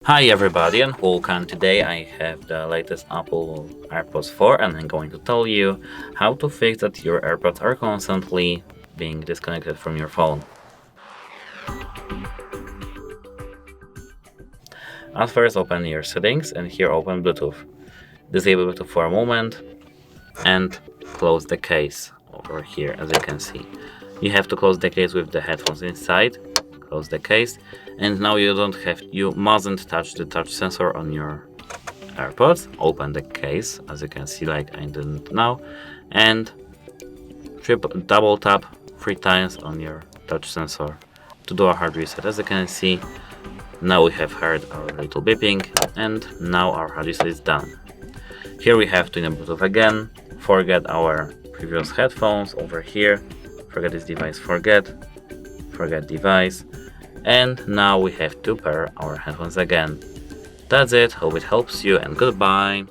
Hi everybody and welcome. Today I have the latest Apple AirPods 4 and I'm going to tell you how to fix that your AirPods are constantly being disconnected from your phone. At first open your settings and here open Bluetooth. Disable Bluetooth for a moment and close the case over here as you can see. You have to close the case with the headphones inside. Close the case and now you mustn't touch the touch sensor on your AirPods. Open the case as you can see like I didn't now and double tap 3 times on your touch sensor to do a hard reset. As you can see, now we have heard our little beeping and now our hard reset is done. Here we have to enable Bluetooth again, forget our previous headphones over here, forget this device, forget device, and now we have to pair our headphones again. That's it, hope it helps you and goodbye.